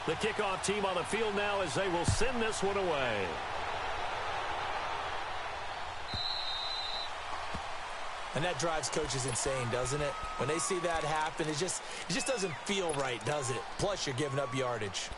The kickoff team on the field now as they will send this one away. And that drives coaches insane, doesn't it? When they see that happen, it just doesn't feel right, does it? Plus, you're giving up yardage.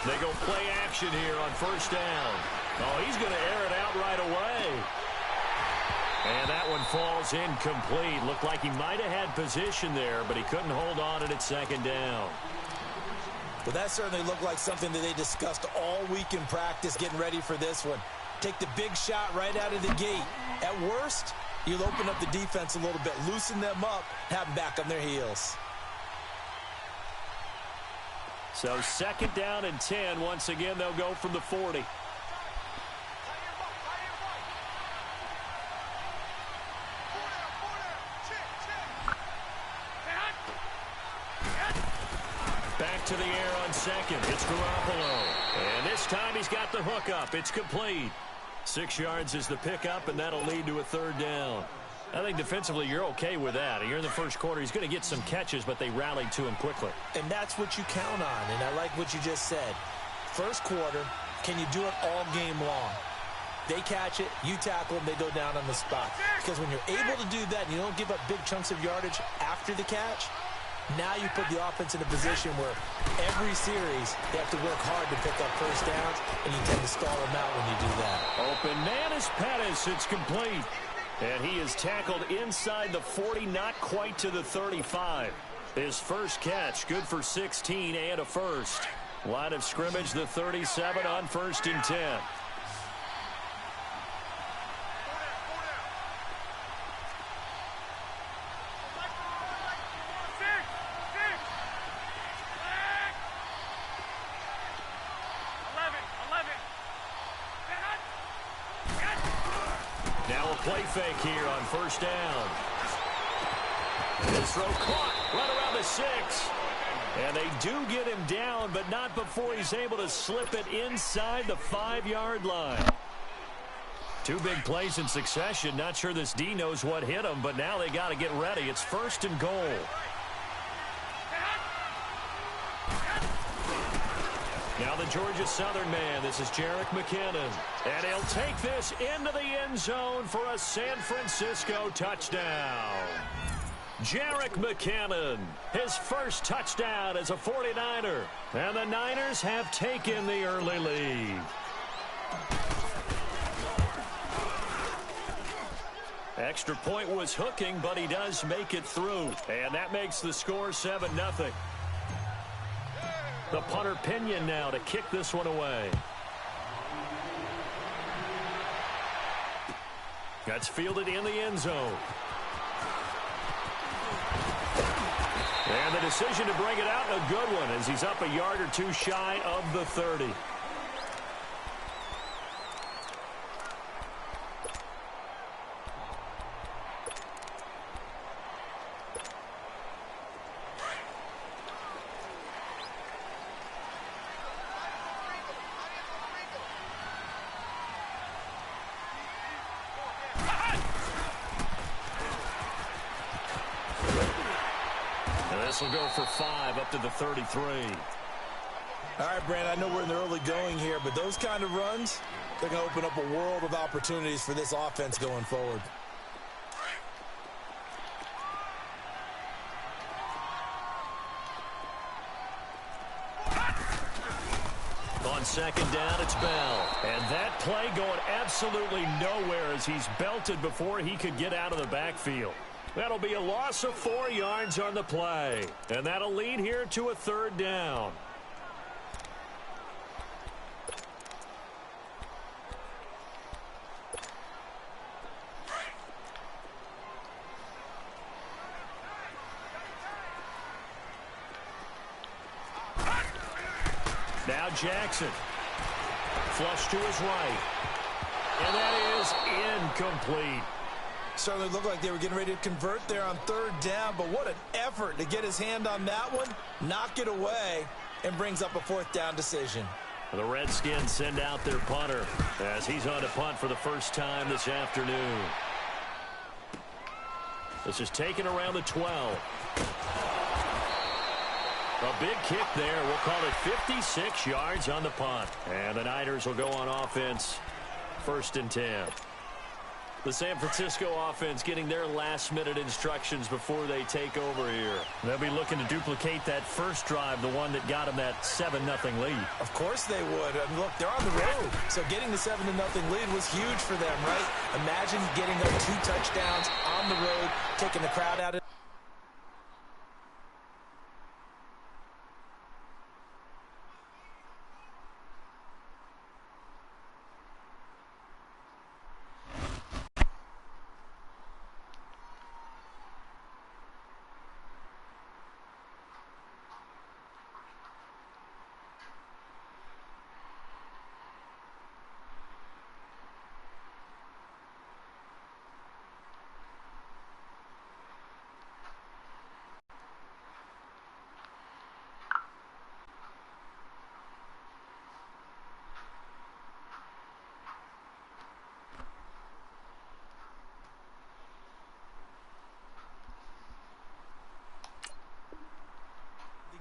They go play action here on first down. Oh, he's going to air it out right away. And that one falls incomplete. Looked like he might have had position there, but he couldn't hold on at second down. Well, that certainly looked like something that they discussed all week in practice getting ready for this one. Take the big shot right out of the gate. At worst, you'll open up the defense a little bit, loosen them up, have them back on their heels. So second down and 10. Once again, they'll go from the 40. Back to the air on second. It's Garoppolo. And this time he's got the hook up. It's complete. 6 yards is the pickup, and that'll lead to a third down. I think defensively you're okay with that. Here in the first quarter, he's going to get some catches, but they rallied to him quickly. And that's what you count on, and I like what you just said. First quarter, can you do it all game long? They catch it, you tackle them, they go down on the spot. Because when you're able to do that and you don't give up big chunks of yardage after the catch, now you put the offense in a position where every series they have to work hard to pick up first downs, and you tend to stall them out when you do that. Open man is Pettis. It's complete. And he is tackled inside the 40, not quite to the 35. His first catch, good for 16 and a first. Line of scrimmage, the 37 on first and 10. Now a play fake here on first down. His throw caught right around the 6. And they do get him down, but not before he's able to slip it inside the 5-yard line. 2 big plays in succession. Not sure this D knows what hit him, but now they got to get ready. It's first and goal. Now the Georgia Southern man. This is Jerick McKinnon. And he'll take this into the end zone for a San Francisco touchdown. Jerick McKinnon, his first touchdown as a 49er. And the Niners have taken the early lead. Extra point was hooking, but he does make it through. And that makes the score 7-0. The punter Pinion now to kick this one away. That's fielded in the end zone. And the decision to bring it out, a good one, as he's up a yard or 2 shy of the 30. This will go for 5 up to the 33. All right, Brand, I know we're in the early going here, but those kind of runs, they're going to open up a world of opportunities for this offense going forward. On second down, it's Bell. And that play going absolutely nowhere as he's belted before he could get out of the backfield. That'll be a loss of 4 yards on the play. And that'll lead here to a third down. Now Jackson. Flush to his right. And that is incomplete. Certainly looked like they were getting ready to convert there on third down, but what an effort to get his hand on that one, knock it away, and brings up a fourth down decision. The Redskins send out their punter as he's on to punt for the first time this afternoon. This is taken around the 12. A big kick there. We'll call it 56 yards on the punt. And the Niners will go on offense, 1st and 10. The San Francisco offense getting their last-minute instructions before they take over here. They'll be looking to duplicate that first drive, the one that got them that 7-0 lead. Of course they would. And look, they're on the road. So getting the 7-0 lead was huge for them, right? Imagine getting those 2 touchdowns on the road, taking the crowd out of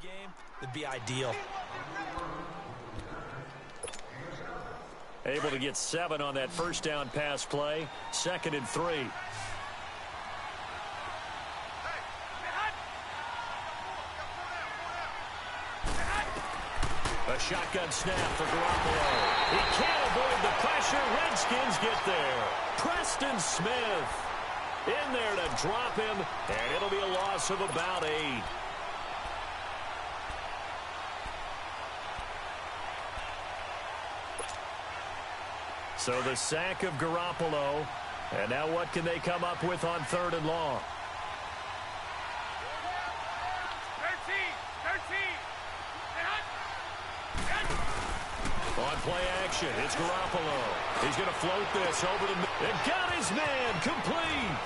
game, it'd be ideal. Able to get 7 on that first down pass play. 2nd and 3. A shotgun snap for Garoppolo. He can't avoid the pressure. Redskins get there. Preston Smith in there to drop him, and it'll be a loss of about 8. So the sack of Garoppolo. And now what can they come up with on 3rd and long? 13. On play action, it's Garoppolo. He's going to float this over the middle. And got his man complete.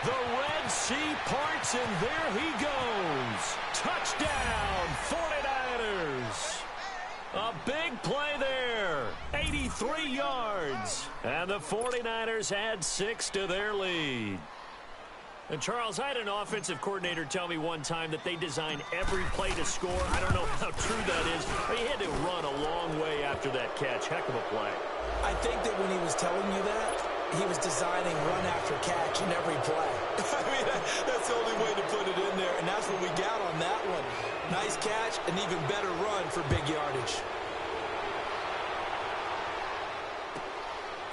The Red Sea parts, and there he goes. Touchdown, 49ers. A big play there. 83 yards. And the 49ers add 6 to their lead. And, Charles, I had an offensive coordinator tell me one time that they design every play to score. I don't know how true that is, but he had to run a long way after that catch. Heck of a play. I think that when he was telling you that, he was designing run after catch in every play. I mean, that's the only way to put it in there, and that's what we got on that one. Nice catch, an even better run for big yardage.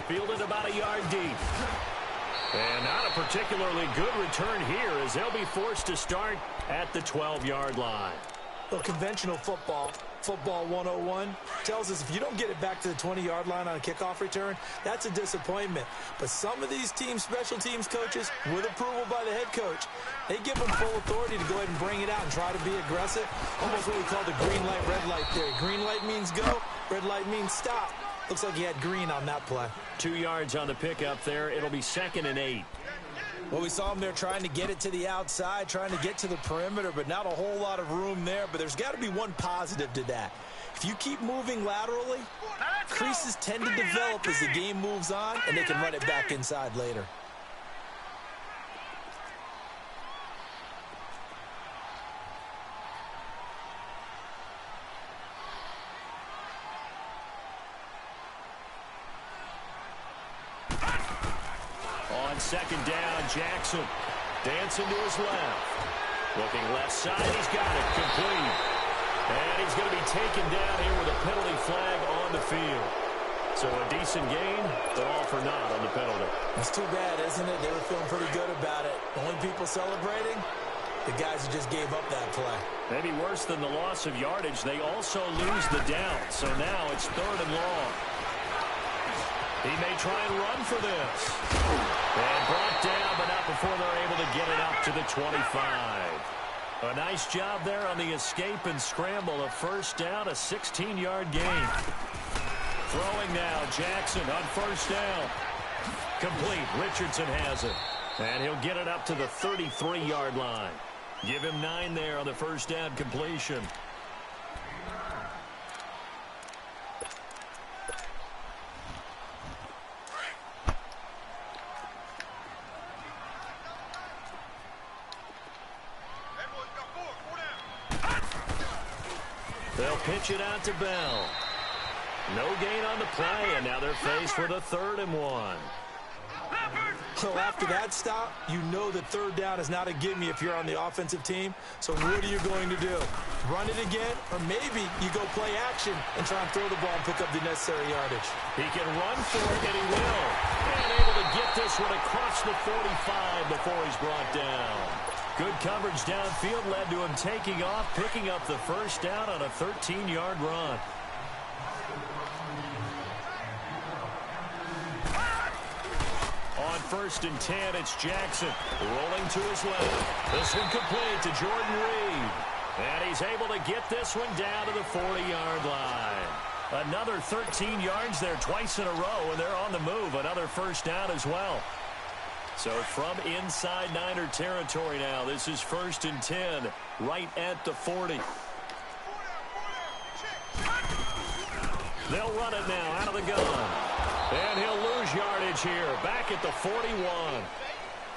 Fielded about a yard deep. And not a particularly good return here as they'll be forced to start at the 12-yard line. Well, conventional football 101, tells us if you don't get it back to the 20-yard line on a kickoff return, that's a disappointment. But some of these teams, special teams coaches, with approval by the head coach, they give them full authority to go ahead and bring it out and try to be aggressive. Almost what we call the green light, red light theory. Green light means go, red light means stop. Looks like he had green on that play. 2 yards on the pickup there. It'll be 2nd and 8. Well, we saw him there trying to get it to the outside, trying to get to the perimeter, but not a whole lot of room there. But there's got to be one positive to that. If you keep moving laterally, creases tend to develop as the game moves on, and they can run it back inside later. On 2nd down, Jackson dancing to his left. Looking left side, he's got it complete. And he's going to be taken down here with a penalty flag on the field. So a decent gain, but all for naught on the penalty. It's too bad, isn't it? They were feeling pretty good about it. Only people celebrating, the guys who just gave up that play. Maybe worse than the loss of yardage, they also lose the down. So now it's 3rd and long. He may try and run for this. And brought down, but not before they're able to get it up to the 25. A nice job there on the escape and scramble. A first down, a 16-yard gain. Throwing now, Jackson on first down. Complete. Richardson has it. And he'll get it up to the 33-yard line. Give him 9 there on the first down completion. They'll pitch it out to Bell. No gain on the play, and now they're faced with a 3rd and 1. So after that stop, you know that third down is not a gimme if you're on the offensive team. So what are you going to do? Run it again? Or maybe you go play action and try and throw the ball and pick up the necessary yardage. He can run for it, and he will. And able to get this one across the 45 before he's brought down. Good coverage downfield led to him taking off, picking up the first down on a 13-yard run. On 1st and 10, it's Jackson rolling to his left. This one complete to Jordan Reed. And he's able to get this one down to the 40-yard line. Another 13 yards there twice in a row, and they're on the move. Another first down as well. So from inside Niner territory now, this is 1st and 10, right at the 40. They'll run it now out of the gun. And he'll lose yardage here, back at the 41.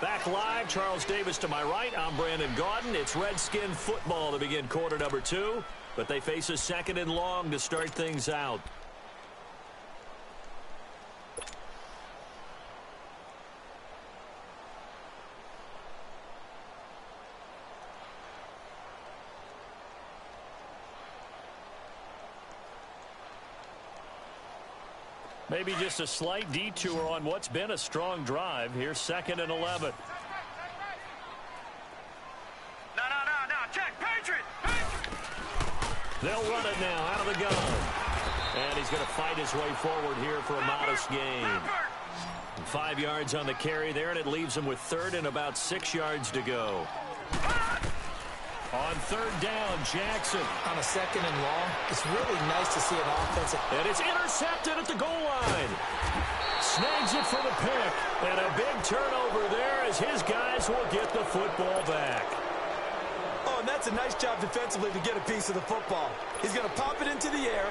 Back live, Charles Davis to my right. I'm Brandon Gaudin. It's Redskin football to begin quarter number 2, but they face a 2nd and long to start things out. Maybe just a slight detour on what's been a strong drive. Here's 2nd and 11. No, check, Patriot! They'll run it now out of the gun. And he's going to fight his way forward here for a modest gain. 5 yards on the carry there, and it leaves him with 3rd and about 6 yards to go. On 3rd down, Jackson. On a 2nd and long, it's really nice to see an offensive. And it's intercepted at the goal line. Snags it for the pick. And a big turnover there as his guys will get the football back. Oh, and that's a nice job defensively to get a piece of the football. He's going to pop it into the air,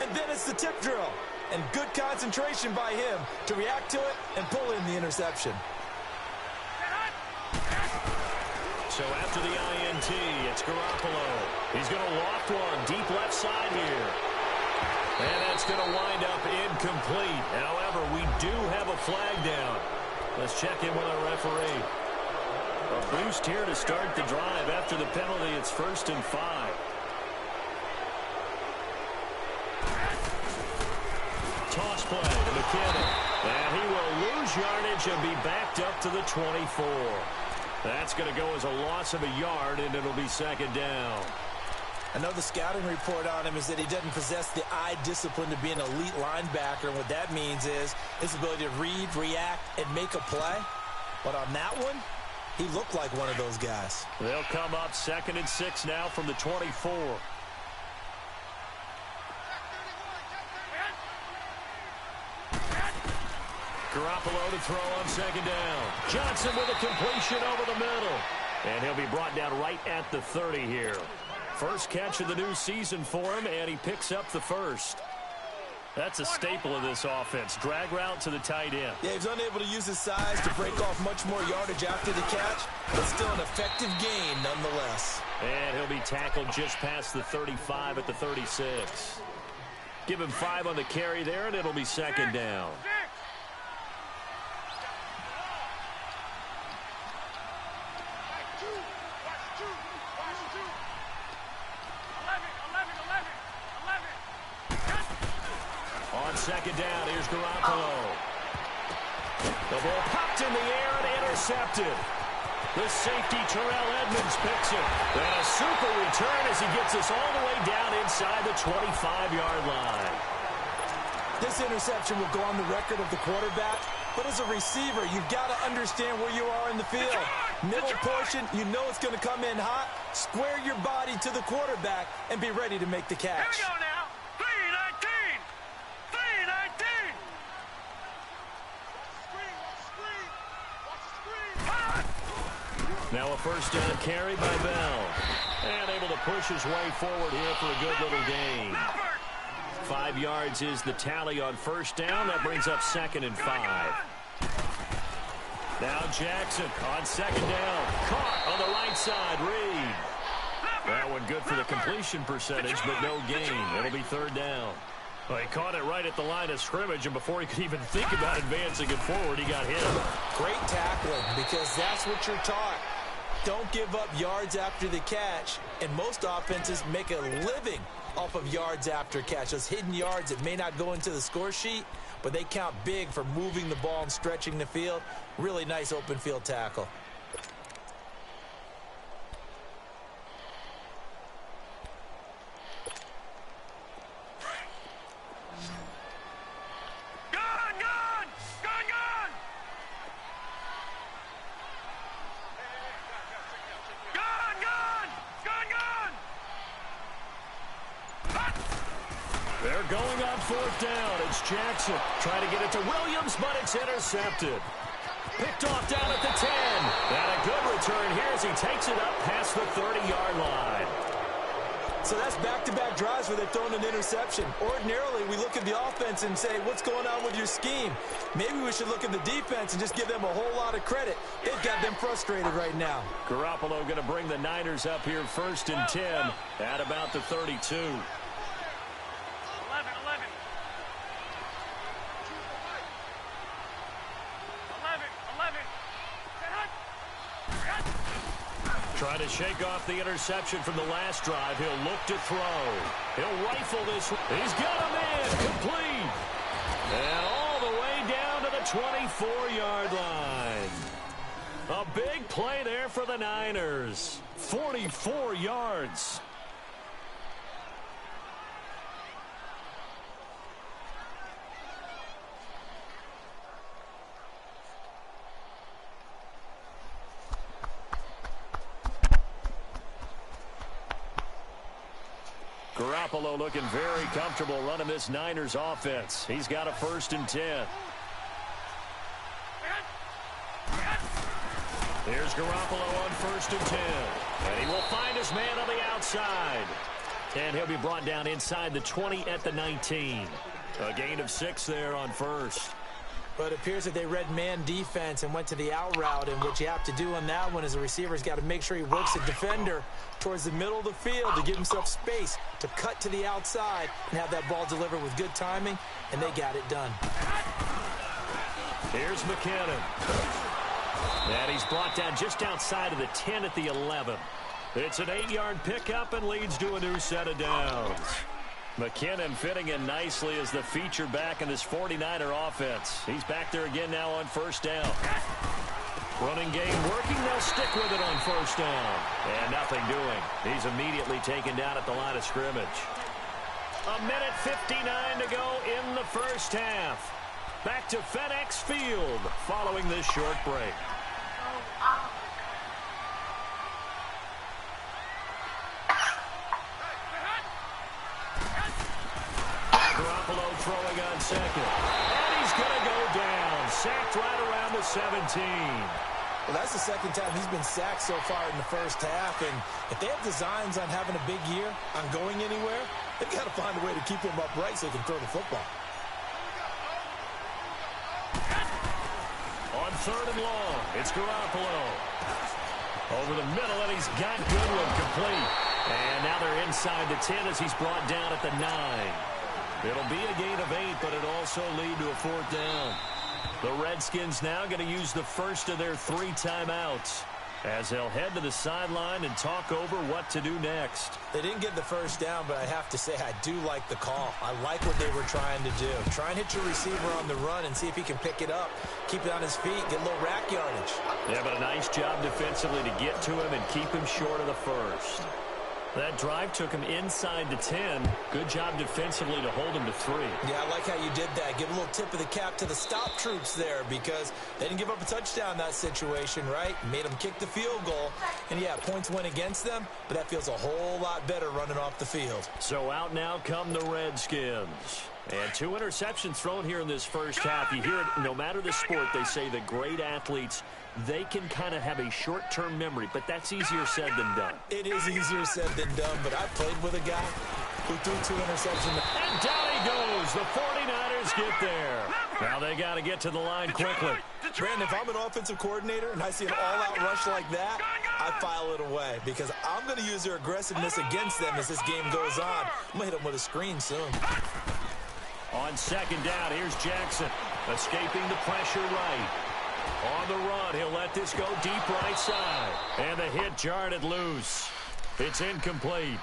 and then it's the tip drill. And good concentration by him to react to it and pull in the interception. So after the INT, it's Garoppolo. He's going to loft one deep left side here. And that's going to wind up incomplete. However, we do have a flag down. Let's check in with our referee. A boost here to start the drive. After the penalty, it's 1st and 5. Toss play to McKinnon. And he will lose yardage and be backed up to the 24. That's going to go as a loss of a yard, and it'll be 2nd down. I know the scouting report on him is that he doesn't possess the eye discipline to be an elite linebacker. And what that means is his ability to read, react, and make a play. But on that one, he looked like one of those guys. They'll come up 2nd and 6 now from the 24. Garoppolo to throw on 2nd down. Johnson with a completion over the middle. And he'll be brought down right at the 30 here. First catch of the new season for him, and he picks up the 1st. That's a staple of this offense. Drag route to the tight end. Yeah, he's unable to use his size to break off much more yardage after the catch, but still an effective gain nonetheless. And he'll be tackled just past the 35 at the 36. Give him 5 on the carry there, and it'll be 2nd down. On 2nd down, here's Garoppolo. The ball popped in the air and intercepted. The safety, Terrell Edmonds, picks it. And a super return as he gets us all the way down inside the 25-yard line. This interception will go on the record of the quarterback But as a receiver, you've got to understand where you are in the field. Middle portion, you know it's going to come in hot. Square your body to the quarterback and be ready to make the catch. Here we go now. 319. 319. Now a first down carry by Bell. And able to push his way forward here for a good little gain. 5 yards is the tally on first down. That brings up 2nd and 5. Now Jackson on 2nd down. Caught on the right side. Reed. That one good for the completion percentage, but no gain. It'll be 3rd down. Well, he caught it right at the line of scrimmage, and before he could even think about advancing it forward, he got hit. Great tackling, because that's what you're taught. Don't give up yards after the catch, and most offenses make a living off of yards after catch. Those hidden yards that may not go into the score sheet, but they count big for moving the ball and stretching the field. Really nice open field tackle. They're going on 4th down. It's Jackson trying to get it to Williams, but it's intercepted. Picked off down at the 10. And a good return here as he takes it up past the 30-yard line. So that's back-to-back drives where they're throwing an interception. Ordinarily, we look at the offense and say, what's going on with your scheme? Maybe we should look at the defense and just give them a whole lot of credit. They've got them frustrated right now. Garoppolo going to bring the Niners up here 1st and 10 at about the 32. 11. Trying to shake off the interception from the last drive. He'll look to throw. He'll rifle this one. He's got him in. Complete. And all the way down to the 24-yard line. A big play there for the Niners. 44 yards. Garoppolo looking very comfortable running this Niners offense. He's got a 1st and 10. Here's Garoppolo on 1st and 10. And he will find his man on the outside. And he'll be brought down inside the 20 at the 19. A gain of 6 there on 1st. But it appears that they read man defense and went to the out route, and what you have to do on that one is the receiver's got to make sure he works the defender towards the middle of the field to give himself space to cut to the outside and have that ball delivered with good timing, and they got it done. Here's McKinnon. And he's brought down just outside of the 10 at the 11. It's an 8-yard pickup and leads to a new set of downs. McKinnon fitting in nicely as the feature back in this 49er offense. He's back there again now on 1st down. Running game working. They'll stick with it on 1st down. And nothing doing. He's immediately taken down at the line of scrimmage. 1:59 to go in the first half. Back to FedEx Field following this short break. Garoppolo throwing on 2nd. And he's going to go down. Sacked right around the 17. Well, that's the 2nd time he's been sacked so far in the first half. And if they have designs on having a big year, on going anywhere, they've got to find a way to keep him upright so he can throw the football. On 3rd and long, it's Garoppolo. Over the middle, and he's got Goodwin complete. And now they're inside the 10 as he's brought down at the 9. It'll be a gain of 8, but it'll also lead to a 4th down. The Redskins now going to use the first of their 3 timeouts as they'll head to the sideline and talk over what to do next. They didn't get the first down, but I have to say I do like the call. I like what they were trying to do. Try and hit your receiver on the run and see if he can pick it up. Keep it on his feet, get a little rack yardage. Yeah, but a nice job defensively to get to him and keep him short of the first. That drive took him inside the 10. Good job defensively to hold him to 3. Yeah, I like how you did that. Give a little tip of the cap to the stop troops there because they didn't give up a touchdown in that situation, right? Made them kick the field goal. And, yeah, points went against them, but that feels a whole lot better running off the field. So out now come the Redskins. And 2 interceptions thrown here in this first half. You hear it, no matter the sport, they say the great athletes, they can kind of have a short-term memory, but that's easier said than done. It is easier said than done, but I played with a guy who threw 2 interceptions. And down he goes. The 49ers get there. Now they got to get to the line quickly. Brandon, if I'm an offensive coordinator and I see an all-out rush like that, I file it away because I'm going to use their aggressiveness against them as this game goes on. I'm going to hit them with a screen soon. On second down, here's Jackson, escaping the pressure right. On the run, he'll let this go deep right side. And the hit jarred it loose. It's incomplete.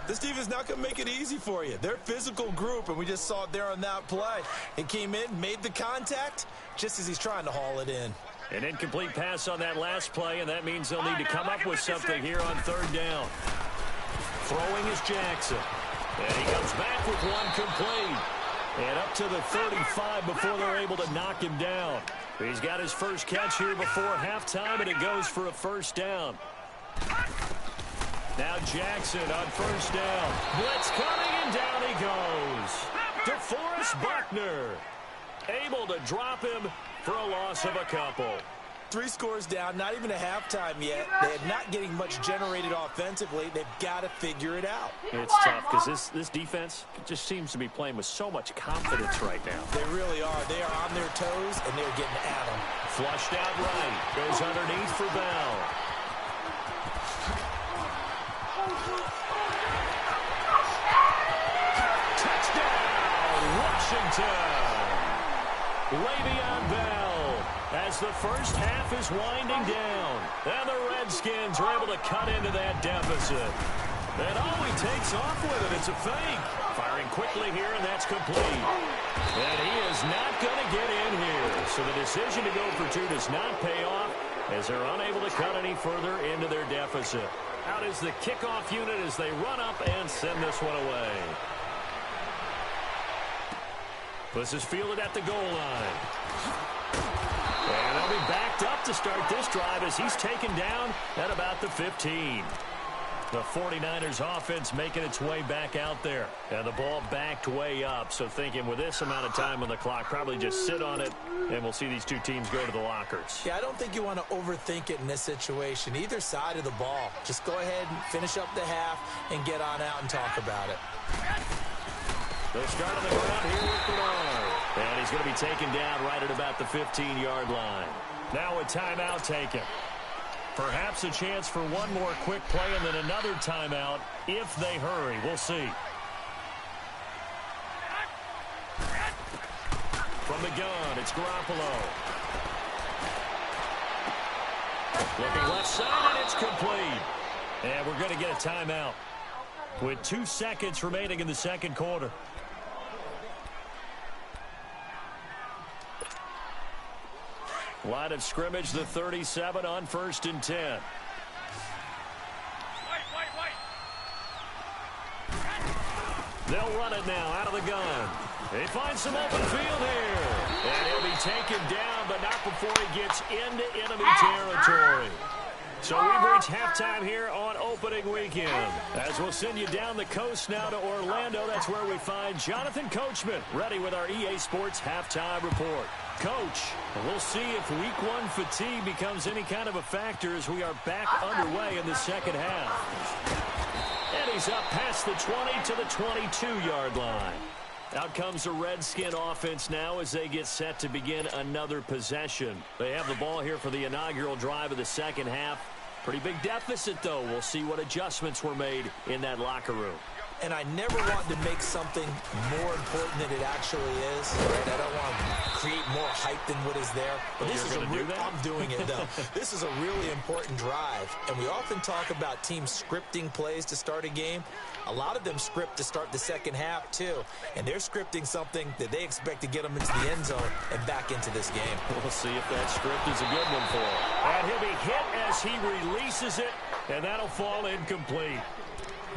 This team is not going to make it easy for you. They're a physical group, and we just saw it there on that play. It came in, made the contact, just as he's trying to haul it in. An incomplete pass on that last play, and that means they'll need to come up with something here on third down. Throwing is Jackson. And he comes back with one complete. And up to the 35 before they're able to knock him down. He's got his first catch here before halftime, and it goes for a first down. Now Jackson on first down. Blitz coming, and down he goes. DeForest Buckner able to drop him for a loss of a couple. 3 scores down, not even a halftime yet. They're not getting much generated offensively. They've got to figure it out. It's tough because this defense just seems to be playing with so much confidence right now. They really are. They are on their toes, and they're getting at them. Flushed out right. Goes underneath for Bell. Touchdown, Washington. Le'Veon Bell. As the first half is winding down, and the Redskins are able to cut into that deficit. And all he takes off with it, it's a fake. Firing quickly here, and that's complete. And he is not going to get in here. So the decision to go for 2 does not pay off as they're unable to cut any further into their deficit. Out is the kickoff unit as they run up and send this one away. This is fielded at the goal line. And they'll be backed up to start this drive as he's taken down at about the 15. The 49ers offense making its way back out there. And the ball backed way up. So thinking with this amount of time on the clock, probably just sit on it, and we'll see these 2 teams go to the lockers. Yeah, I don't think you want to overthink it in this situation. Either side of the ball. Just go ahead and finish up the half and get on out and talk about it. They'll start on the ground here with Bernard. And he's going to be taken down right at about the 15-yard line. Now a timeout taken. Perhaps a chance for one more quick play and then another timeout if they hurry. We'll see. From the gun, it's Garoppolo. Looking left side, and it's complete. And we're going to get a timeout with 2 seconds remaining in the second quarter. Line of scrimmage, the 37 on 1st and 10. They'll run it now out of the gun. They find some open field here. And he'll be taken down, but not before he gets into enemy territory. So we've reached halftime here on opening weekend. As we'll send you down the coast now to Orlando, that's where we find Jonathan Coachman ready with our EA Sports halftime report. Coach, we'll see if week 1 fatigue becomes any kind of a factor as we are back underway in the second half. And he's up past the 20 to the 22-yard line. Out comes the Redskin offense now as they get set to begin another possession. They have the ball here for the inaugural drive of the second half. Pretty big deficit, though. We'll see what adjustments were made in that locker room. And I never want to make something more important than it actually is. Right? I don't want to create more hype than what is there. But this is I'm doing it, though. This is a really important drive. And we often talk about teams scripting plays to start a game. A lot of them script to start the second half, too. And they're scripting something that they expect to get them into the end zone and back into this game. We'll see if that script is a good one for him. And he'll be hit as he releases it. And that'll fall incomplete.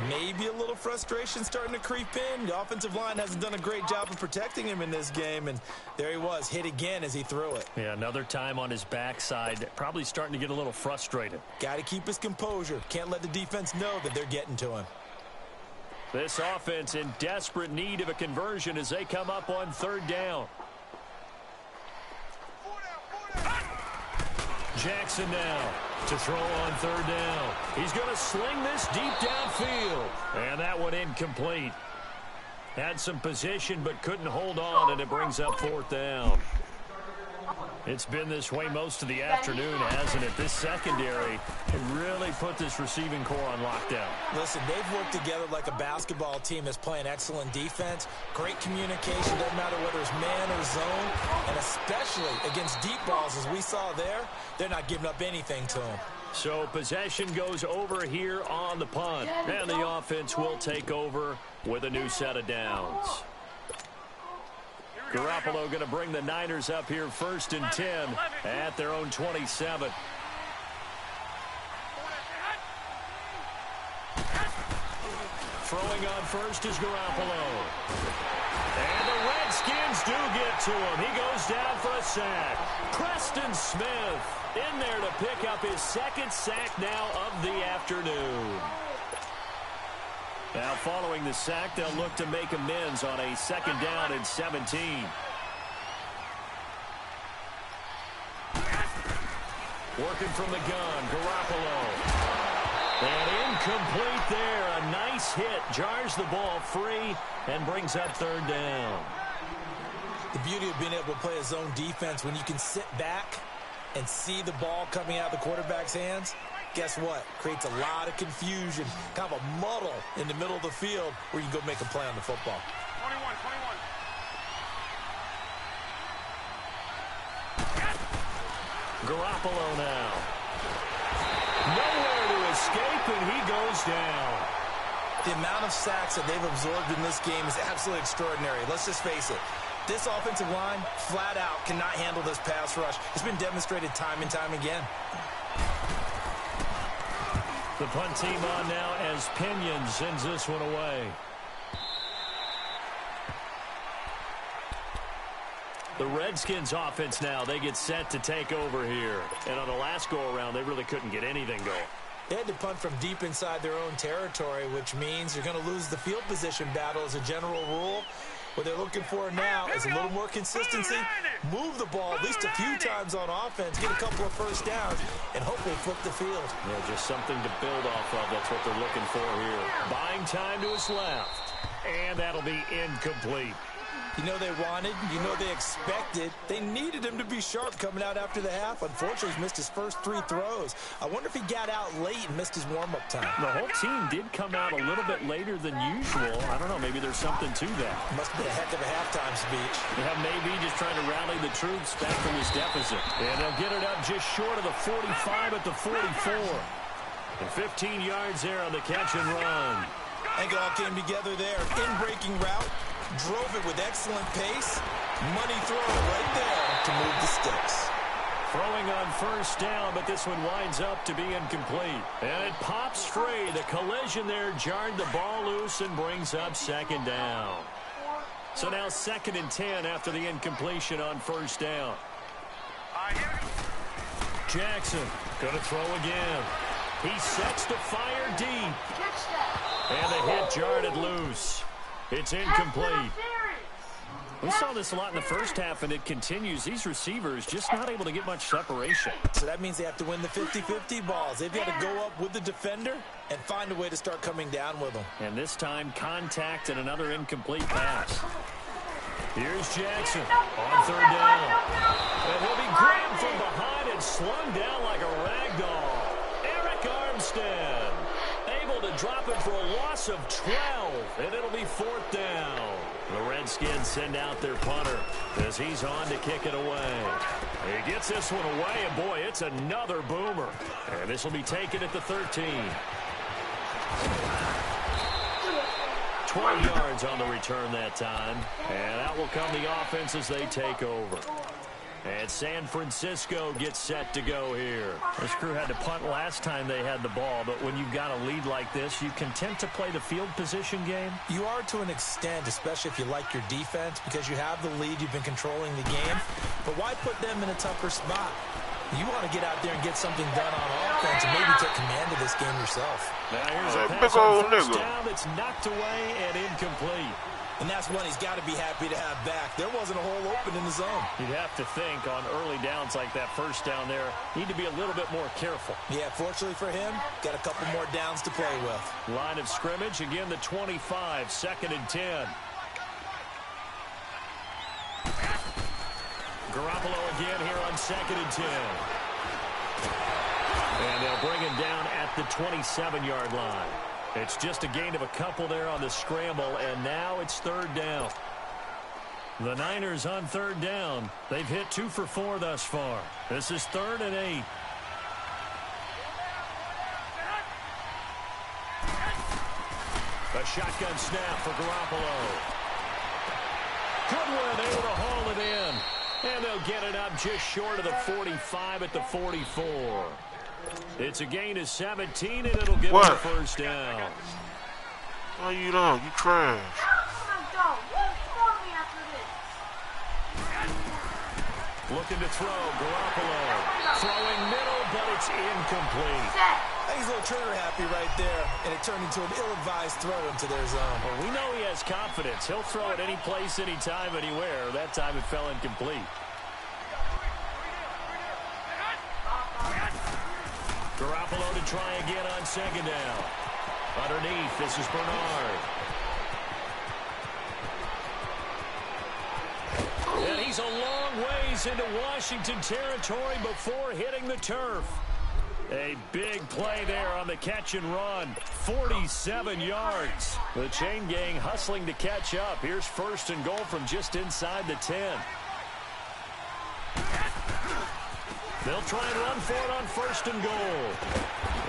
Maybe a little frustration starting to creep in. The offensive line hasn't done a great job of protecting him in this game, and there he was, hit again as he threw it. Yeah, another time on his backside, probably starting to get a little frustrated. Got to keep his composure. Can't let the defense know that they're getting to him. This offense in desperate need of a conversion as they come up on third down. Jackson now to throw on third down. He's going to sling this deep downfield. And that one incomplete. Had some position but couldn't hold on, and it brings up fourth down. It's been this way most of the afternoon, hasn't it? This secondary can really put this receiving core on lockdown. Listen, they've worked together like a basketball team that's playing excellent defense. Great communication, doesn't matter whether it's man or zone. And especially against deep balls, as we saw there, they're not giving up anything to them. So possession goes over here on the punt. And the offense will take over with a new set of downs. Garoppolo going to bring the Niners up here 1st and 10 at their own 27. Throwing on first is Garoppolo. And the Redskins do get to him. He goes down for a sack. Preston Smith in there to pick up his second sack now of the afternoon. Now, following the sack, they'll look to make amends on a 2nd down and 17. Working from the gun, Garoppolo. And incomplete there. A nice hit. Jars the ball free and brings up 3rd down. The beauty of being able to play a zone defense when you can sit back and see the ball coming out of the quarterback's hands. Guess what? Creates a lot of confusion, kind of a muddle in the middle of the field where you can go make a play on the football. 21. Garoppolo now. Nowhere to escape, and he goes down. The amount of sacks that they've absorbed in this game is absolutely extraordinary. Let's just face it. This offensive line, flat out, cannot handle this pass rush. It's been demonstrated time and time again. The punt team on now as Pinion sends this one away. The Redskins offense now, they get set to take over here. And on the last go-around, they really couldn't get anything going. They had to punt from deep inside their own territory, which means you're going to lose the field position battle as a general rule. What they're looking for now is a little more consistency, move the ball at least a few times on offense, get a couple of first downs, and hopefully flip the field. Yeah, just something to build off of. That's what they're looking for here. Buying time to his left. And that'll be incomplete. You know they wanted, you know they expected. They needed him to be sharp coming out after the half. Unfortunately, he's missed his first 3 throws. I wonder if he got out late and missed his warm-up time. The whole team did come out a little bit later than usual. I don't know, maybe there's something to that. Must be a heck of a halftime speech. Yeah, maybe just trying to rally the troops back from this deficit. And they'll get it up just short of the 45 at the 44. And 15 yards there on the catch and run. I think it all came together there. In-breaking route. Drove it with excellent pace. Money throw right there to move the sticks. Throwing on first down, but this one winds up to be incomplete. And it pops free. The collision there jarred the ball loose and brings up 2nd down. So now 2nd and 10 after the incompletion on first down. Jackson going to throw again. He sets to fire deep. And the hit jarred it loose. It's incomplete. We saw this a lot in the first half, and it continues. These receivers just not able to get much separation. So that means they have to win the 50-50 balls. They've got to go up with the defender and find a way to start coming down with them. And this time, contact and another incomplete pass. Here's Jackson on 3rd down. And he'll be grabbed from behind and slung down like a rag doll. Eric Armstead able to drop it for a loss of 12, and it'll be 4th down. The Redskins send out their punter as he's on to kick it away. He gets this one away, and boy, it's another boomer. And this will be taken at the 13. 12 yards on the return that time. And out will come the offense as they take over. And San Francisco gets set to go here. This crew had to punt last time they had the ball, but when you've got a lead like this, you content to play the field position game? You are to an extent, especially if you like your defense, because you have the lead, you've been controlling the game. But why put them in a tougher spot? You want to get out there and get something done on offense and maybe take command of this game yourself. Now here's a pass on first down that's knocked away and incomplete. And that's one he's got to be happy to have back. There wasn't a hole open in the zone. You'd have to think on early downs like that first down there, need to be a little bit more careful. Yeah, fortunately for him, got a couple more downs to play with. Line of scrimmage, again the 25, 2nd and 10. Garoppolo again here on 2nd and 10. And they'll bring him down at the 27-yard line. It's just a gain of a couple there on the scramble, and now it's 3rd down. The Niners on 3rd down. They've hit 2 for 4 thus far. This is 3rd and 8. A shotgun snap for Garoppolo. Goodwin able to haul it in. And they'll get it up just short of the 45 at the 44. It's a gain of 17, and it'll give them the 1st down. Why you done? You trash. Looking to throw. Garoppolo throwing middle, but it's incomplete. He's a little trigger happy right there, and it turned into an ill-advised throw into their zone. Well, we know he has confidence. He'll throw it any place, anytime, anywhere. That time it fell incomplete. Garoppolo to try again on 2nd down. Underneath, this is Bernard. And he's a long ways into Washington territory before hitting the turf. A big play there on the catch and run. 47 yards. The chain gang hustling to catch up. Here's 1st and goal from just inside the 10. They'll try and run for it on 1st and goal.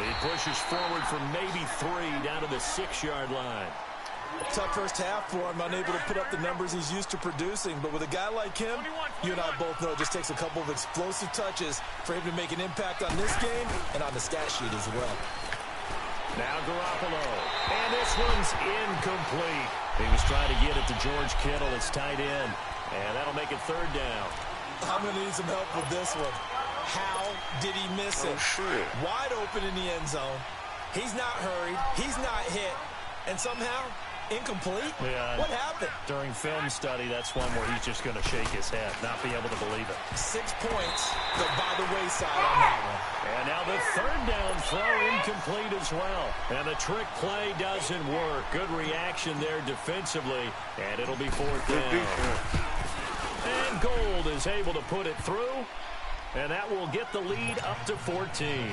He pushes forward for maybe 3 down to the 6-yard line. Tough first half for him, unable to put up the numbers he's used to producing. But with a guy like him, you and I both know it just takes a couple of explosive touches for him to make an impact on this game and on the stat sheet as well. Now Garoppolo. And this one's incomplete. He was trying to get it to George Kittle, his tight end. And that'll make it 3rd down. I'm going to need some help with this one. How did he miss it? Wide open in the end zone. He's not hurried. He's not hit. And somehow, incomplete? Yeah. What happened? During film study, that's one where he's just going to shake his head, not be able to believe it. 6 points go by the wayside on that one. And now the 3rd down throw incomplete as well. And the trick play doesn't work. Good reaction there defensively. And it'll be 4th down. And Gold is able to put it through. And that will get the lead up to 14.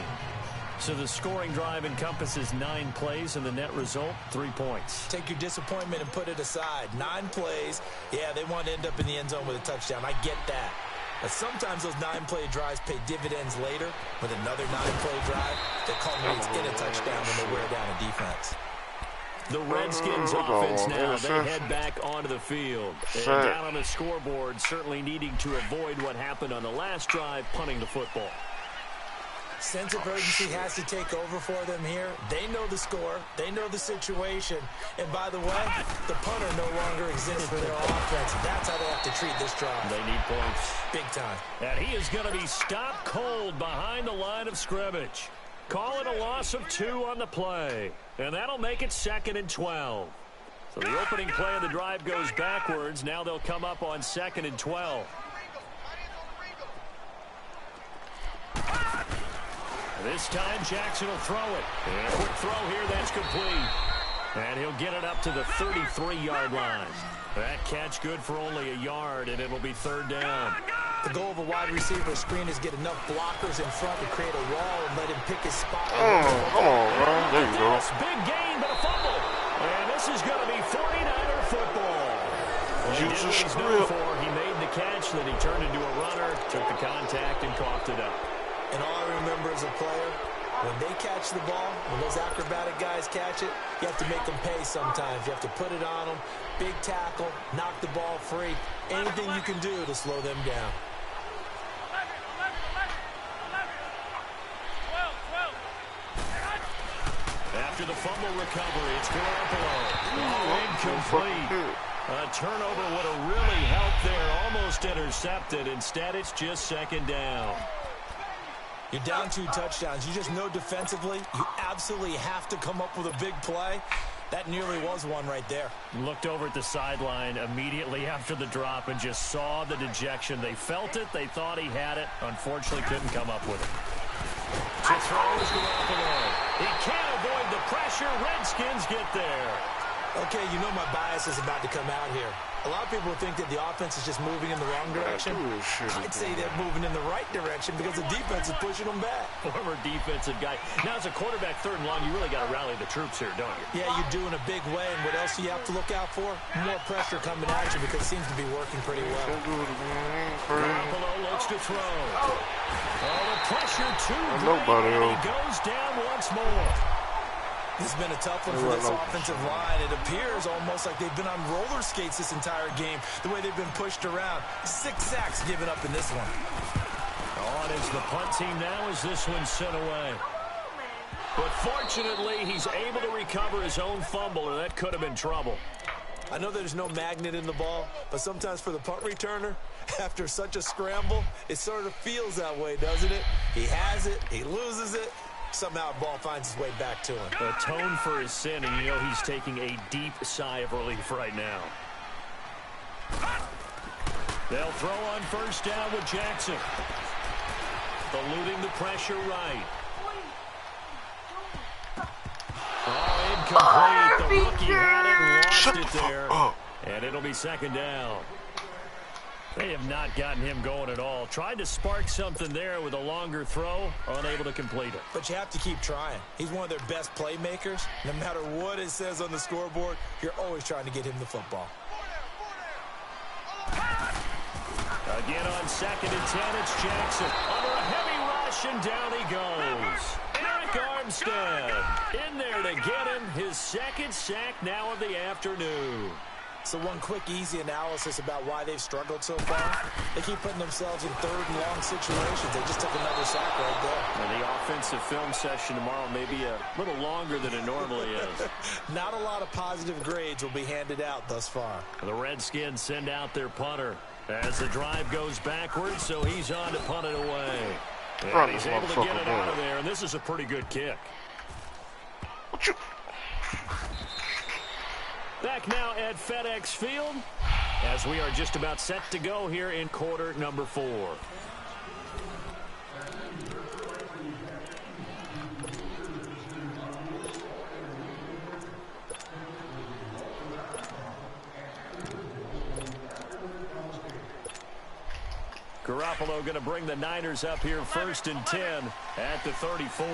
So the scoring drive encompasses 9 plays, and the net result, 3 points. Take your disappointment and put it aside. 9 plays. Yeah, they want to end up in the end zone with a touchdown. I get that. But sometimes those 9-play drives pay dividends later with another 9-play drive that culminates in a touchdown when they wear down a defense. The Redskins offense now, they head back onto the field. And down on the scoreboard, certainly needing to avoid what happened on the last drive, punting the football. Sense of urgency has to take over for them here. They know the score. They know the situation. And by the way, the punter no longer exists for their offense. That's how they have to treat this drive. They need points. Big time. And he is going to be stopped cold behind the line of scrimmage. Call it a loss of 2 on the play. And that'll make it 2nd and 12. So the opening play of the drive goes backwards. Now they'll come up on 2nd and 12. This time Jackson will throw it. And a quick throw here, that's complete. And he'll get it up to the 33-yard line. That catch good for only a yard, and it'll be 3rd down. The goal of a wide receiver screen is get enough blockers in front to create a wall and let him pick his spot. Come on, man. There you go. Big gain, but a fumble. And this is going to be 49er football. He did what he's known for. He made the catch, then he turned into a runner, took the contact, and coughed it up. And all I remember as a player, when they catch the ball, when those acrobatic guys catch it, you have to make them pay sometimes. You have to put it on them, big tackle, knock the ball free, anything you can do to slow them down. After the fumble recovery, it's Garoppolo. Oh, incomplete. A turnover would have really helped there. Almost intercepted. Instead, it's just second down. You're down 2 touchdowns. You just know defensively you absolutely have to come up with a big play. That nearly was one right there. Looked over at the sideline immediately after the drop and just saw the dejection. They felt it. They thought he had it. Unfortunately, couldn't come up with it. To throw is Garoppolo. He can't avoid the pressure. Redskins get there. Okay, you know my bias is about to come out here. A lot of people think that the offense is just moving in the wrong direction. I'd say they're moving in the right direction because the defense is pushing them back. Former defensive guy. Now, as a quarterback, 3rd and long, you really got to rally the troops here, don't you? Yeah, you do in a big way. And what else do you have to look out for? More pressure coming at you because it seems to be working pretty well. Garoppolo looks to throw. Oh, the pressure too great, and he goes down once more. This has been a tough one for this offensive line. It appears almost like they've been on roller skates this entire game, the way they've been pushed around. 6 sacks given up in this one. On is the punt team now as this one's sent away. But fortunately, he's able to recover his own fumble, or that could have been trouble. I know there's no magnet in the ball, but sometimes for the punt returner, after such a scramble, it sort of feels that way, doesn't it? He has it, he loses it. Somehow the ball finds its way back to him. Atone for his sin, and you know he's taking a deep sigh of relief right now. They'll throw on 1st down with Jackson. Eluding the pressure right. Oh, incomplete. The rookie had it and lost it there. And it'll be 2nd down. They have not gotten him going at all. Tried to spark something there with a longer throw, unable to complete it. But you have to keep trying. He's one of their best playmakers. No matter what it says on the scoreboard, you're always trying to get him the football. Again on 2nd and 10, it's Jackson. Under a heavy rush, and down he goes. Eric Armstead in there to get him his 2nd sack now of the afternoon. So one quick, easy analysis about why they've struggled so far. They keep putting themselves in 3rd and long situations. They just took another sack right there. And the offensive film session tomorrow may be a little longer than it normally is. Not a lot of positive grades will be handed out thus far. The Redskins send out their punter as the drive goes backwards, so he's on to punt it away. And he's able to get it out of there, and this is a pretty good kick. Back now at FedEx Field as we are just about set to go here in quarter number 4. Garoppolo going to bring the Niners up here 1st and 10 at the 34.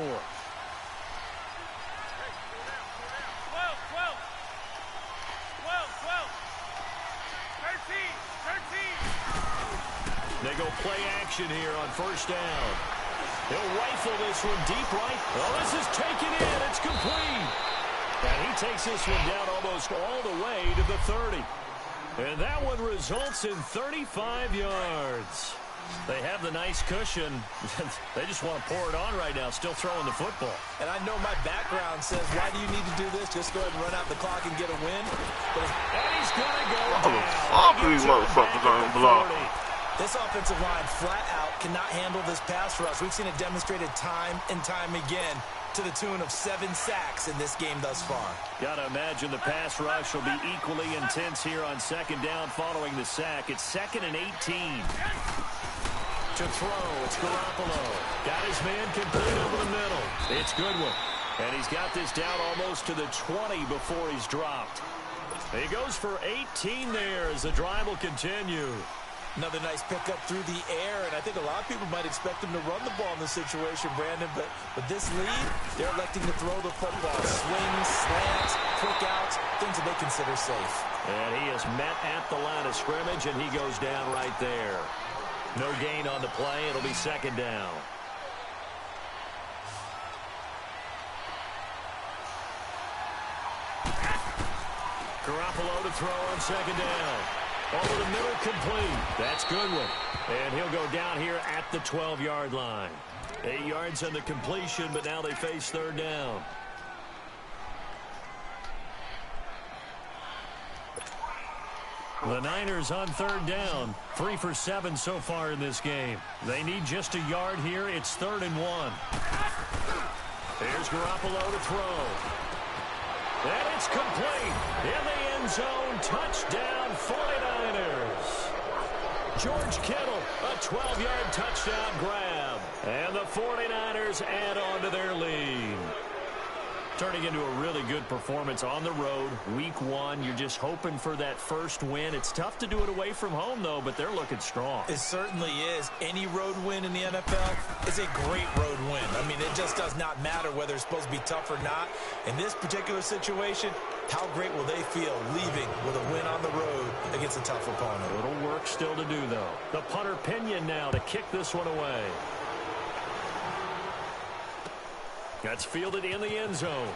They go play action here on 1st down. He'll rifle this one deep right. Oh, this is taken in. It's complete. And he takes this one down almost all the way to the 30. And that one results in 35 yards. They have the nice cushion. They just want to pour it on right now, still throwing the football. And I know my background says, why do you need to do this? Just go ahead and run out the clock and get a win. And he's going to go down. These motherfuckers aren't blocked. This offensive line flat out cannot handle this pass rush. We've seen it demonstrated time and time again to the tune of 7 sacks in this game thus far. Got to imagine the pass rush will be equally intense here on 2nd down following the sack. It's 2nd and 18. To throw, it's Garoppolo. Got his man complete over the middle. It's Goodwin. And he's got this down almost to the 20 before he's dropped. He goes for 18 there as the drive will continue. Another nice pickup through the air, and I think a lot of people might expect him to run the ball in this situation, Brandon, but with this lead, they're electing to throw the football. Swings, slants, quick outs, things that they consider safe. And he is met at the line of scrimmage, and he goes down right there. No gain on the play. It'll be 2nd down. Garoppolo to throw on 2nd down. Over the middle, complete. That's Goodwin. And he'll go down here at the 12-yard line. 8 yards on the completion, but now they face 3rd down. The Niners on third down. 3 for 7 so far in this game. They need just a yard here. It's 3rd and 1. Here's Garoppolo to throw. And it's complete. In the end zone. Touchdown 49ers. George Kittle, a 12-yard touchdown grab. And the 49ers add on to their lead. Turning into a really good performance on the road. Week 1, you're just hoping for that first win. It's tough to do it away from home, though, but they're looking strong. It certainly is. Any road win in the NFL is a great road win. I mean, it just does not matter whether it's supposed to be tough or not. In this particular situation, how great will they feel leaving with a win on the road against a tough opponent? A little work still to do, though. The punter Pinion now to kick this one away. That's fielded in the end zone.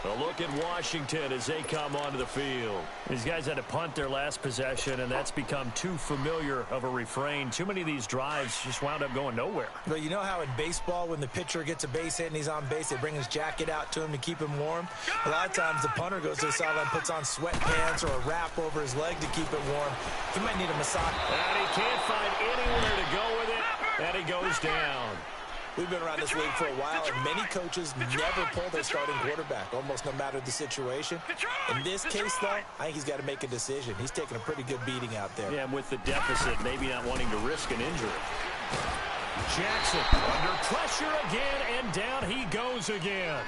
A look at Washington as they come onto the field. These guys had to punt their last possession, and that's become too familiar of a refrain. Too many of these drives just wound up going nowhere. But you know how in baseball, when the pitcher gets a base hit and he's on base, they bring his jacket out to him to keep him warm? A lot of times the punter goes to the sideline, puts on sweatpants or a wrap over his leg to keep it warm. He might need a massage. And he can't find anywhere to go with it, and he goes down. We've been around this league for a while, and many coaches never pull their starting quarterback, almost no matter the situation. In this case, though, I think he's got to make a decision. He's taking a pretty good beating out there. Yeah, and with the deficit, maybe not wanting to risk an injury. Jackson under pressure again, and down he goes again.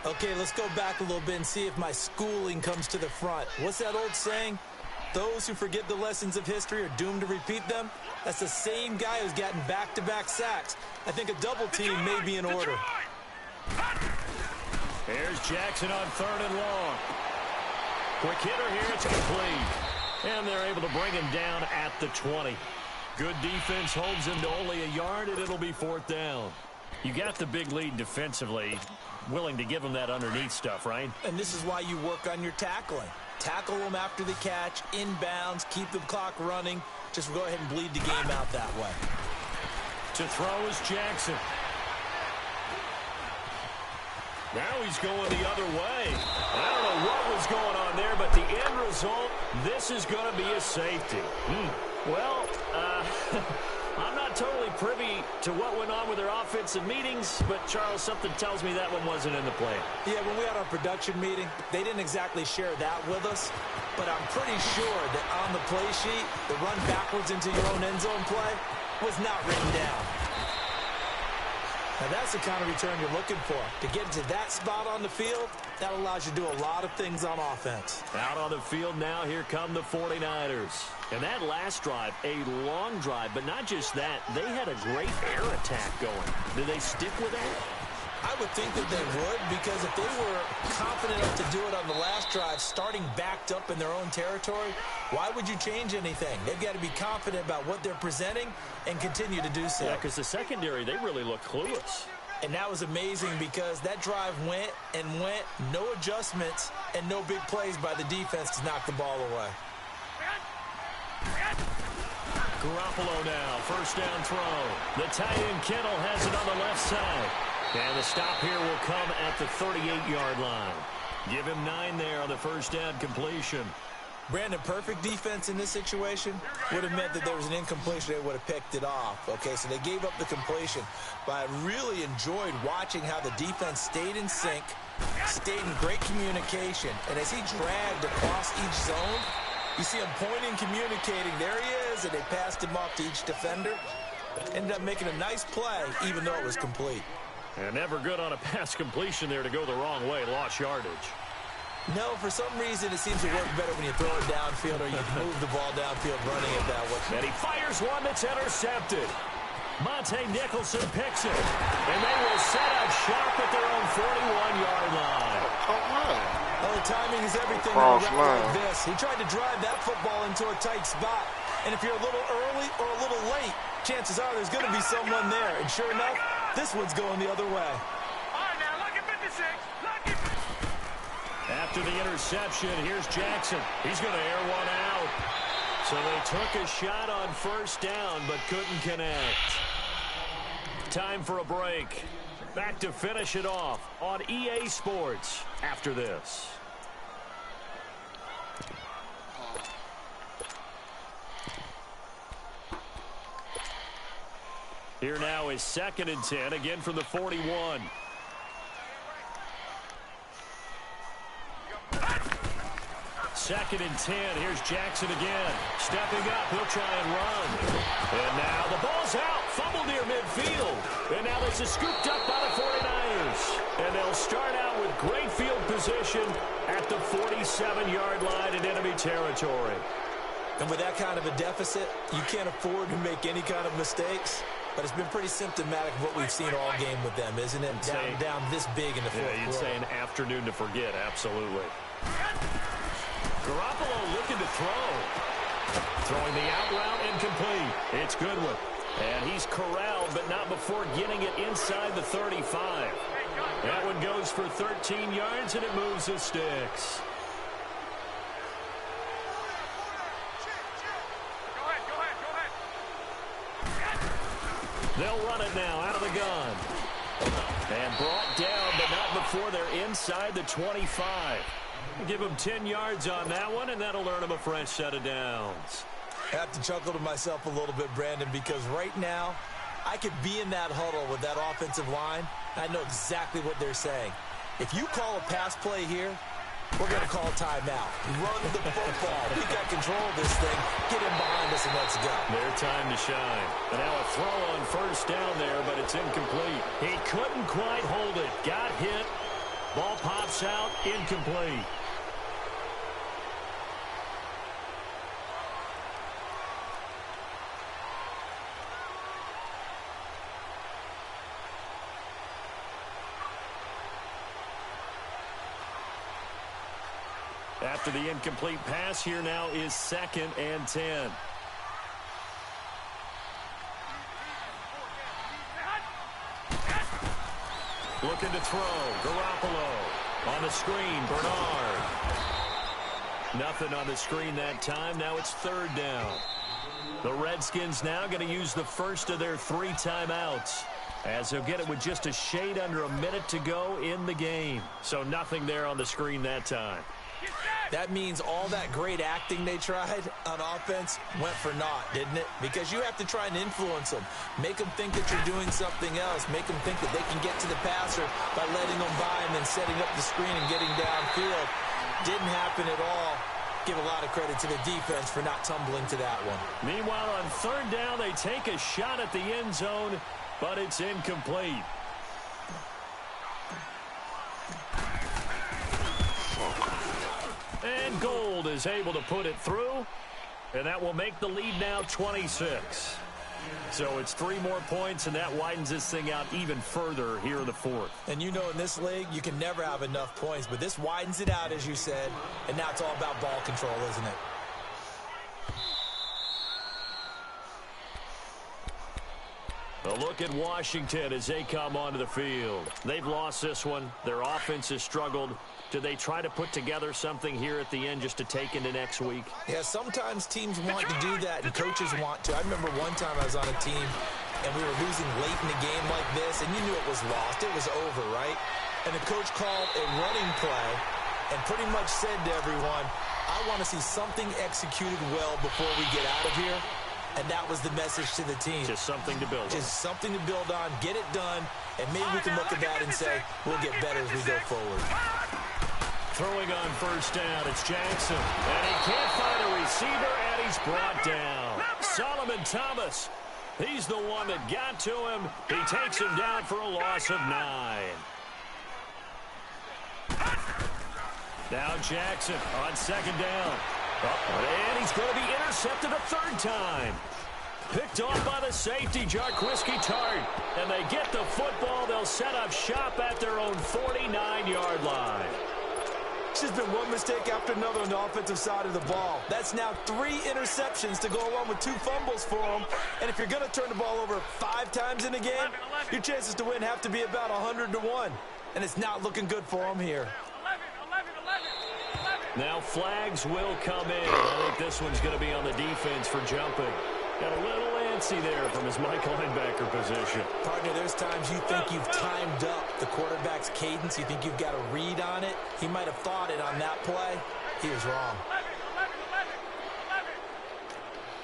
Okay, let's go back a little bit and see if my schooling comes to the front. What's that old saying? Those who forget the lessons of history are doomed to repeat them. That's the same guy who's gotten back-to-back sacks. I think a double team may be in order. Here's Jackson on 3rd and long. Quick hitter here, it's complete. And they're able to bring him down at the 20. Good defense holds him to only a yard, and it'll be 4th down. You got the big lead defensively. Willing to give him that underneath stuff, right? And this is why you work on your tackling. Tackle them after the catch, inbounds, keep the clock running. Just go ahead and bleed the game out that way. To throw is Jackson. Now he's going the other way. I don't know what was going on there, but the end result, this is going to be a safety. Well, I'm not totally privy to what went on with their offensive meetings, but, Charles, something tells me that one wasn't in the plan. Yeah, when we had our production meeting, they didn't exactly share that with us, but I'm pretty sure that on the play sheet, the run backwards into your own end zone play was not written down. Now, that's the kind of return you're looking for. To get to that spot on the field, that allows you to do a lot of things on offense. Out on the field now, here come the 49ers. And that last drive, a long drive, but not just that. They had a great air attack going. Did they stick with that? I would think that they would, because if they were confident enough to do it on the last drive, starting backed up in their own territory, why would you change anything? They've got to be confident about what they're presenting and continue to do so. Yeah, because the secondary, they really looked clueless. And that was amazing because that drive went and went, no adjustments, and no big plays by the defense to knock the ball away. Garoppolo now, 1st down throw. The tight end Kittle has it on the left side. And the stop here will come at the 38-yard line. Give him 9 there on the 1st down completion. Brandon, perfect defense in this situation would have meant that there was an incompletion. They would have picked it off. Okay, so they gave up the completion. But I really enjoyed watching how the defense stayed in sync, stayed in great communication. And as he dragged across each zone, you see him pointing, communicating. There he is, and they passed him off to each defender. Ended up making a nice play, even though it was complete. And never good on a pass completion there to go the wrong way. Lost yardage. No, for some reason it seems to work better when you throw it downfield or you move the ball downfield running it that way. And he fires one that's intercepted. Monte Nicholson picks it. And they will set up shop at their own 41-yard line. Oh, the timing is everything on a route like this. He tried to drive that football into a tight spot. And if you're a little early or a little late, chances are there's going to be someone there. And sure enough, this one's going the other way. All right, now, lucky 56. Lucky. After the interception, here's Jackson. He's going to air one out. So they took a shot on 1st down, but couldn't connect. Time for a break. Back to finish it off on EA Sports after this. Here now is 2nd and 10, again from the 41. Second and 10. Here's Jackson again. Stepping up. He'll try and run. And now the ball's out. Fumble near midfield. And now this is scooped up by the 49ers. And they'll start out with great field position at the 47-yard line in enemy territory. And with that kind of a deficit, you can't afford to make any kind of mistakes. But it's been pretty symptomatic of what we've seen all game with them, isn't it? Down this big in the fourth quarter. You'd say an afternoon to forget. Absolutely. Garoppolo looking to throw. Throwing the out route incomplete. It's Goodwin. And he's corralled, but not before getting it inside the 35. That one goes for 13 yards, and it moves the sticks. They'll run it now out of the gun. And brought down, but not before they're inside the 25. Give him 10 yards on that one, and that'll earn him a fresh set of downs. I have to chuckle to myself a little bit, Brandon, because right now I could be in that huddle with that offensive line. I know exactly what they're saying. If you call a pass play here, we're going to call timeout. Run the football. We got control of this thing. Get him behind us and let's go. Their time to shine. And now a throw on first down there, but it's incomplete. He couldn't quite hold it. Got hit. Ball pops out. Incomplete. After the incomplete pass, here now is 2nd and 10. Looking to throw. Garoppolo. On the screen, Bernard. Nothing on the screen that time. Now it's 3rd down. The Redskins now going to use the first of their 3 timeouts, as they'll get it with just a shade under a minute to go in the game. So nothing there on the screen that time. That means all that great acting they tried on offense went for naught, didn't it? Because you have to try and influence them. Make them think that you're doing something else. Make them think that they can get to the passer by letting them by and then setting up the screen and getting downfield. Didn't happen at all. Give a lot of credit to the defense for not tumbling to that one. Meanwhile, on 3rd down, they take a shot at the end zone, but it's incomplete. And Gold is able to put it through, and that will make the lead now 26. So it's 3 more points, and that widens this thing out even further here in the 4th. And you know in this league, you can never have enough points, but this widens it out, as you said, and now it's all about ball control, isn't it? A look at Washington as they come onto the field. They've lost this one. Their offense has struggled. Do they try to put together something here at the end just to take into next week? Yeah, sometimes teams want to do that and coaches want to. I remember one time I was on a team and we were losing late in a game like this, and you knew it was lost. It was over, right? And the coach called a running play and pretty much said to everyone, I want to see something executed well before we get out of here. And that was the message to the team. Just something to build on. Just something to build on, get it done, and maybe we can look at that and say, we'll get better as we go forward. Throwing on first down, it's Jackson. And he can't find a receiver, and he's brought down. Solomon Thomas, he's the one that got to him. He takes him down for a loss of 9. Now Jackson on 2nd down. And he's going to be intercepted a 3rd time. Picked off by the safety, Jarquiski Tart. And they get the football. They'll set up shop at their own 49-yard line. It's just been one mistake after another on the offensive side of the ball. That's now 3 interceptions to go along with 2 fumbles for them. And if you're going to turn the ball over 5 times in a game, your chances to win have to be about 100-1. And it's not looking good for them here. Now flags will come in. I think this one's going to be on the defense for jumping. And a little antsy there from his Mike linebacker position. Partner, there's times you think you've timed up the quarterback's cadence. You think you've got a read on it. He might have thought it on that play. He was wrong. 11.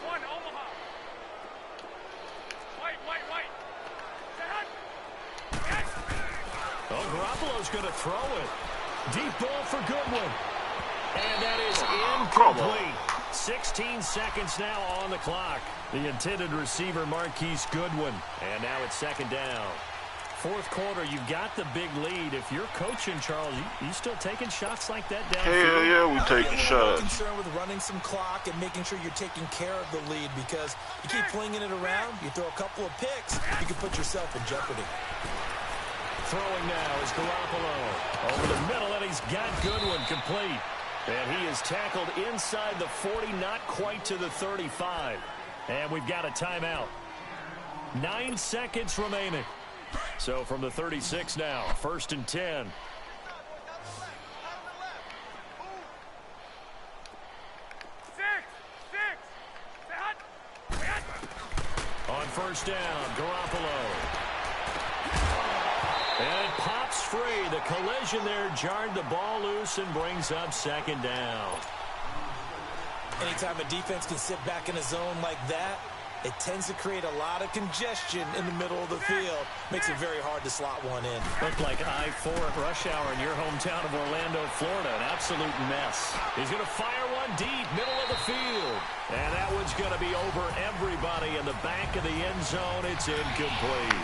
1, Omaha. White. Oh, Garoppolo's going to throw it. Deep ball for Goodwin. And that is incomplete. 16 seconds now on the clock. The intended receiver, Marquise Goodwin. And now it's second down. Fourth quarter, you've got the big lead. If you're coaching, Charles, you still taking shots like that down? Hell yeah, we taking shots. I'm concerned with running some clock and making sure you're taking care of the lead, because you keep flinging it around, you throw a couple of picks, you can put yourself in jeopardy. Throwing now is Garoppolo. Over the middle, and he's got Goodwin complete. And he is tackled inside the 40, not quite to the 35. And we've got a timeout. 9 seconds remaining. So from the 36 now, 1st and 10. On first down, Garoppolo. And it pops free. The collision there jarred the ball loose and brings up second down. Anytime a defense can sit back in a zone like that, it tends to create a lot of congestion in the middle of the field. Makes it very hard to slot one in. Looked like I-4 at rush hour in your hometown of Orlando, Florida. An absolute mess. He's going to fire one deep, middle of the field. And that one's going to be over everybody in the back of the end zone. It's incomplete.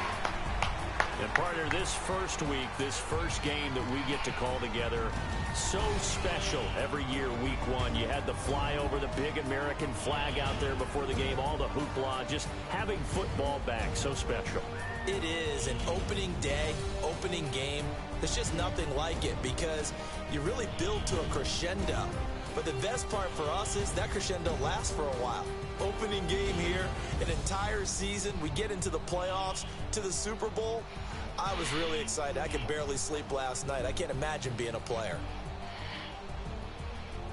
And partner, this first week, this first game that we get to call together, so special every year, week one. You had the flyover, the big American flag out there before the game, all the hoopla, just having football back, so special. It is an opening day, opening game. There's just nothing like it, because you really build to a crescendo. But the best part for us is that crescendo lasts for a while. Opening game here, an entire season. We get into the playoffs, to the Super Bowl. I was really excited. I could barely sleep last night. I can't imagine being a player.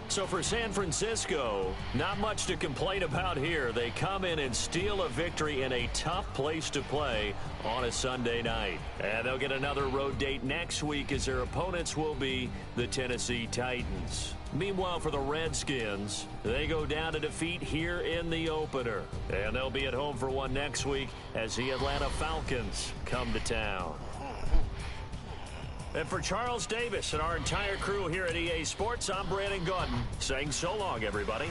So for San Francisco, not much to complain about here. They come in and steal a victory in a tough place to play on a Sunday night. And they'll get another road date next week, as their opponents will be the Tennessee Titans. Meanwhile, for the Redskins, they go down to defeat here in the opener. And they'll be at home for one next week as the Atlanta Falcons come to town. And for Charles Davis and our entire crew here at EA Sports, I'm Brandon Gaudin saying so long, everybody.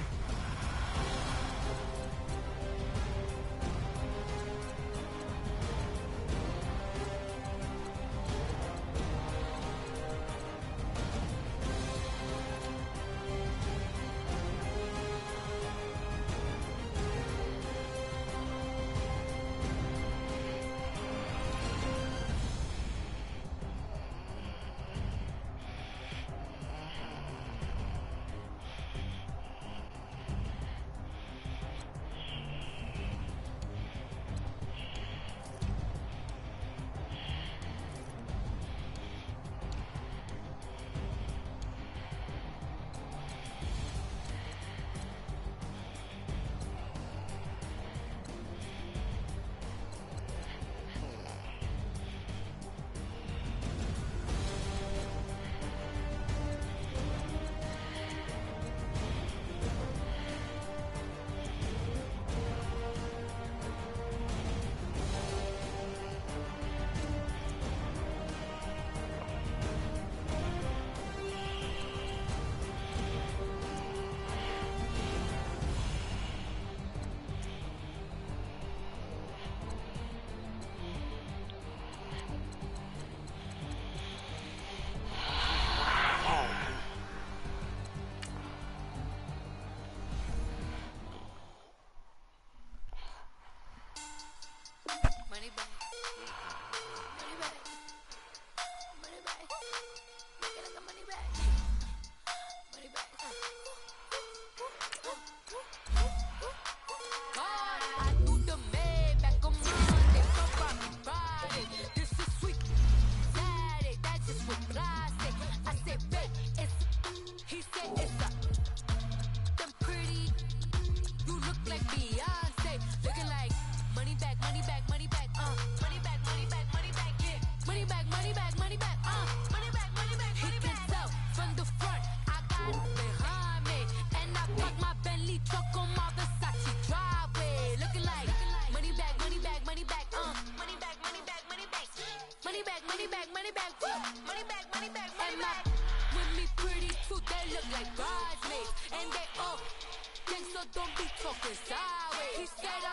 don't be talking sideways. He said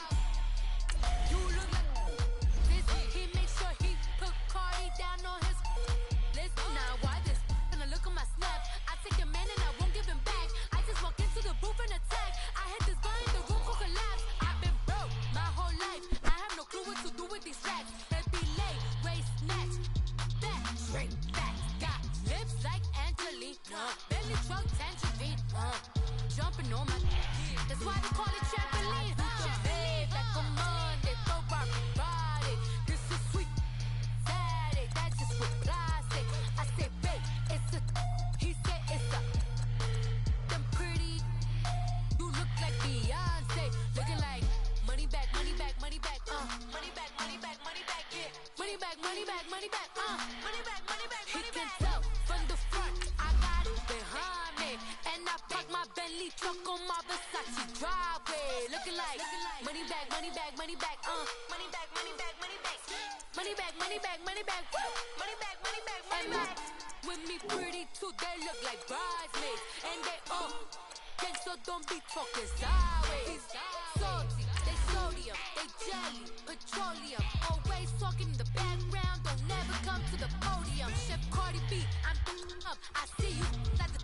you look like this. He makes sure he put Cardi down on his list. Now why this? Gonna look at my snap. I take your man and I won't give him back. I just walk into the booth and attack. I hit this guy in the room for collapse. I've been broke my whole life. I have no clue what to do with these racks. Baby lay, waist snatch, back, straight back. Got lips like Angelina, belly truck tangerine. Jumping on my, that's why they call it trampoline. Babe, like a Monday, throw body. This is sweet Saturday, that's just with plastic. I say, babe, it's a, he said it's a, them pretty. You look like Beyonce, looking like money back, money back, money back, money back, money back, money back, yeah. Money back, money back, money back, money back, money back, money back. He can tell from the front, I got it behind me, and I park my Bentley truck on my Versace driveway, looking like money back, money back, money back, money back, money back, money back, money back, money back, money back, money back, money back, money back. With me pretty too, they look like bridesmaids, and they gang, so don't be talking sideways. Salty, they sodium, they jelly, petroleum. Always talking in the background, don't never come to the podium. Chef Cardi B, I'm up. I see you at the